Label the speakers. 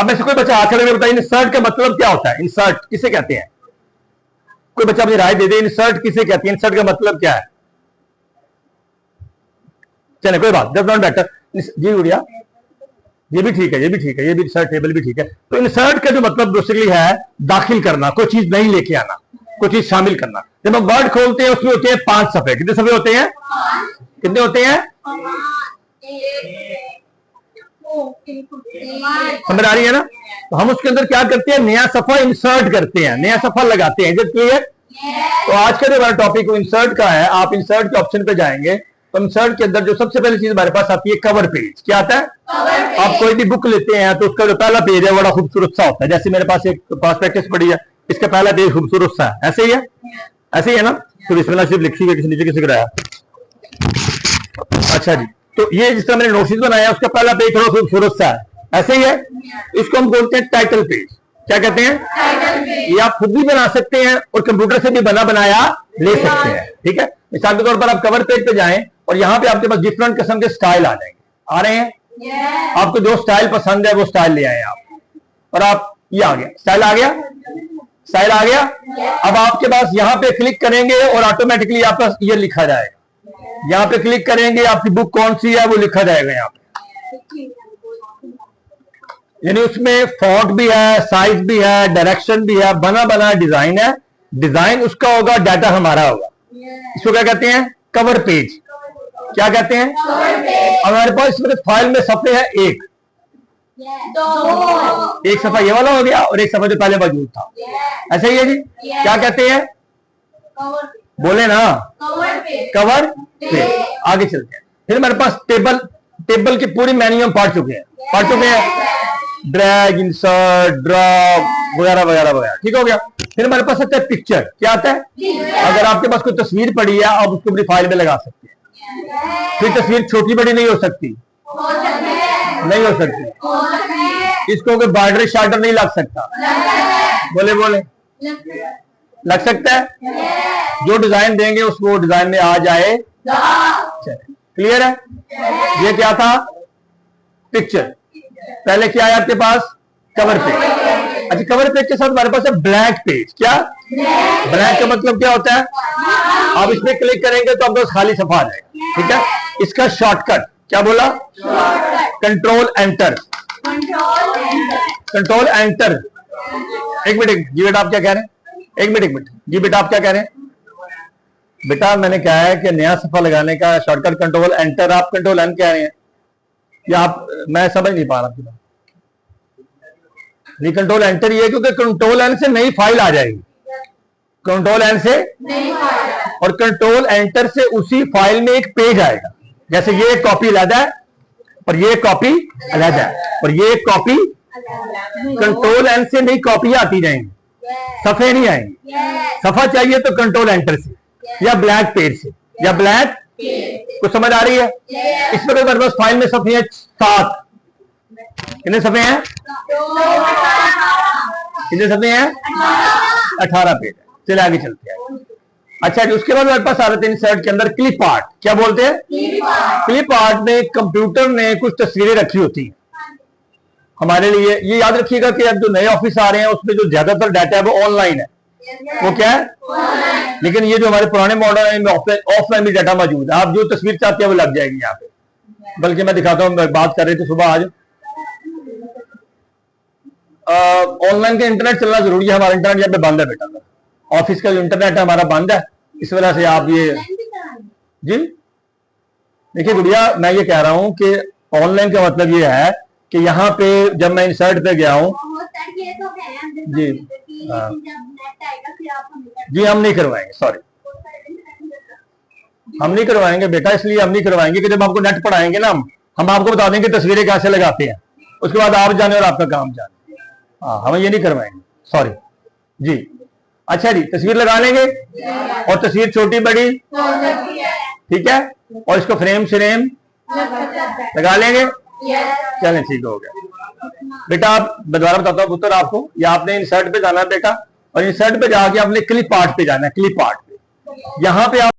Speaker 1: अब ऐसे कोई बच्चा हाथ खड़े बताइए इंसर्ट का मतलब क्या होता है? इंसर्ट किसे कहते हैं? कोई बच्चा अपनी राय दे दे, इंसर्ट किसे कहते हैं? इंसर्ट का मतलब क्या है? चले कोई बात, डज नॉट मैटर। जी गुड़िया, ये भी ठीक है, ये भी ठीक है, ये भी इंसर्ट टेबल भी ठीक है। तो इंसर्ट का जो मतलब बेसिकली है दाखिल करना, कोई चीज नहीं लेके आना, कोई चीज शामिल करना। जब हम वर्ड खोलते हैं उसमें होते हैं 5 सफे। कितने सफे होते हैं? कितने होते हैं? समझ आ रही है ना? तो हम उसके अंदर क्या करते हैं? नया सफा इंसर्ट करते हैं, नया सफा लगाते हैं। जब क्लियर? तो आज का जो हमारा टॉपिक इंसर्ट का है, आप इंसर्ट के ऑप्शन पे जाएंगे तो इंसर्ट के अंदर जो सबसे पहली चीज हमारे पास आती है कवर पेज। क्या आता है? आप कोई भी बुक लेते हैं तो उसका जो पहला पेज है बड़ा खूबसूरत सा होता है। जैसे मेरे पास एक प्रॉस्पेक्टस पड़ी है, इसका पहला पेज खूबसूरत सा है, ऐसे ही है, ऐसे ही है ना? तो बिस्मिल्लाह सिर्फ लिखी हुई किसी नीचे किसी कराया। अच्छा जी, तो ये जिस तरह मैंने नोटिस बनाया उसका पहला पेज थोड़ा खूबसूरत सा है, ऐसे ही है। इसको हम बोलते हैं टाइटल पेज। क्या कहते हैं? ये आप खुद भी बना सकते हैं और कंप्यूटर से भी बना बनाया ले सकते हैं। ठीक है, मिसाल के तौर पर आप कवर पेज पे जाएं और यहाँ पे आपके पास डिफरेंट किस्म के स्टाइल आ जाएंगे। आ रहे हैं? आपको जो स्टाइल पसंद है वो स्टाइल ले आए आप, और आप ये आ गया, स्टाइल आ गया, स्टाइल आ गया। अब आपके पास यहाँ पे क्लिक करेंगे और ऑटोमेटिकली आपका ये लिखा जाएगा। यहाँ पे क्लिक करेंगे, आपकी बुक कौन सी है वो लिखा जाएगा यहाँ पे। यानी उसमें फॉन्ट भी है, साइज भी है, डायरेक्शन भी है, बना बना डिजाइन है। डिजाइन उसका होगा, डाटा हमारा होगा। इसको क्या कहते हैं? Cover page. क्या कहते हैं? हमारे पास इसमें फाइल में सफे है एक सफा ये वाला हो गया और एक सफा जो पहले मौजूद था, ऐसा ही है जी। क्या कहते हैं? बोले ना, कवर पेज। आगे चलते हैं। फिर हमारे पास टेबल की पूरी मेन्यू हम पढ़ चुके हैं, ड्रैग, इंसर्ट, ड्रॉप वगैरह वगैरह वगैरह। ठीक हो गया। फिर हमारे पास आता है पिक्चर। क्या आता है? अगर आपके पास कोई तस्वीर पड़ी है आप उसको अपनी फाइल में लगा सकते हैं। फिर तस्वीर छोटी बड़ी नहीं हो सकती, नहीं हो सकती। इसको कोई बॉर्डर शार्डर नहीं लग सकता। बोले बोले लग सकता है। जो डिजाइन देंगे उसको डिजाइन में आ जाए। क्लियर है? ये क्या था? पिक्चर। पहले क्या है आपके पास? Cover page. अच्छा, कवर पेज के साथ हमारे पास है ब्लैंक पेज। क्या? ब्लैंक का मतलब क्या होता है? आप इसमें क्लिक करेंगे तो आपके पास खाली सफा आ जाएगा। ठीक है, इसका शॉर्टकट क्या बोला? Control enter. Control enter. एक मिनट जी बेटा, आप क्या कह रहे हैं? एक मिनट जी बेटा, आप क्या कह रहे हैं? बेटा मैंने कहा है कि नया सफा लगाने का शॉर्टकट कंट्रोल एंटर, आप कंट्रोल एन कह रहे हैं या आप? मैं समझ नहीं पा रहा। नहीं, कंट्रोल एंटर ही है क्योंकि कंट्रोल एन से नई फाइल आ जाएगी। कंट्रोल एन से और कंट्रोल एंटर से उसी फाइल में एक पेज आएगा। जैसे ये कॉपी अलग है और ये कॉपी अलग है और ये कॉपी। कंट्रोल एन से नई कॉपी आती जाएंगी, सफे नहीं आएंगे। सफा चाहिए तो कंट्रोल एंटर से या ब्लैक पेज से या ब्लैक। कुछ समझ आ रही है? इसमें तो मेरे पास फाइल में सफे हैं 7। कितने सफे हैं? कितने सफे हैं? 18 पेज है। चलिए आगे चलते हैं। अच्छा जी, उसके बाद मेरे पास आ रहे थे इंसर्ट के अंदर क्लिप आर्ट। क्या बोलते हैं? क्लिप आर्ट में कंप्यूटर ने कुछ तस्वीरें रखी होती हैं हमारे लिए। ये याद रखिएगा कि अब जो नए ऑफिस आ रहे हैं उसमें जो ज्यादातर डाटा है वो ऑनलाइन है। वो क्या है? लेकिन ये जो हमारे पुराने मॉडल है इनमें ऑफलाइन भी डाटा मौजूद है। आप जो तस्वीर चाहते हैं वो लग जाएगी यहाँ पे। बल्कि मैं दिखाता हूँ, बात कर रहे थे सुबह आज, ऑनलाइन का इंटरनेट चलना जरूरी है। हमारा इंटरनेट यहाँ पे बंद है बेटा, ऑफिस का जो इंटरनेट है हमारा बंद है, इस वजह से आप ये जी देखिए गुड़िया, मैं ये कह रहा हूँ कि ऑनलाइन का मतलब ये है कि यहाँ पे जब मैं इंसर्ट पे गया हूँ जी, जी हम नहीं करवाएंगे, सॉरी हम नहीं करवाएंगे बेटा। इसलिए हम नहीं करवाएंगे कि जब आपको नेट पढ़ाएंगे ना हम आपको बता देंगे तस्वीरें कैसे लगाते हैं, उसके बाद आप जाने और आपका काम जाने। हाँ, हम ये नहीं करवाएंगे, सॉरी जी। अच्छा जी, तस्वीर लगा लेंगे और तस्वीर छोटी बड़ी ठीक है, और इसको फ्रेम श्रेम लगा लेंगे। चलें ठीक हो गया बेटा। आप दोबारा बताता हूँ पुत्र आपको, या आपने इंसर्ट पे जाना है बेटा, और इंसर्ट पे जाके आपने क्लिप आर्ट पे जाना है। क्लिप आर्ट पे यहाँ पे आप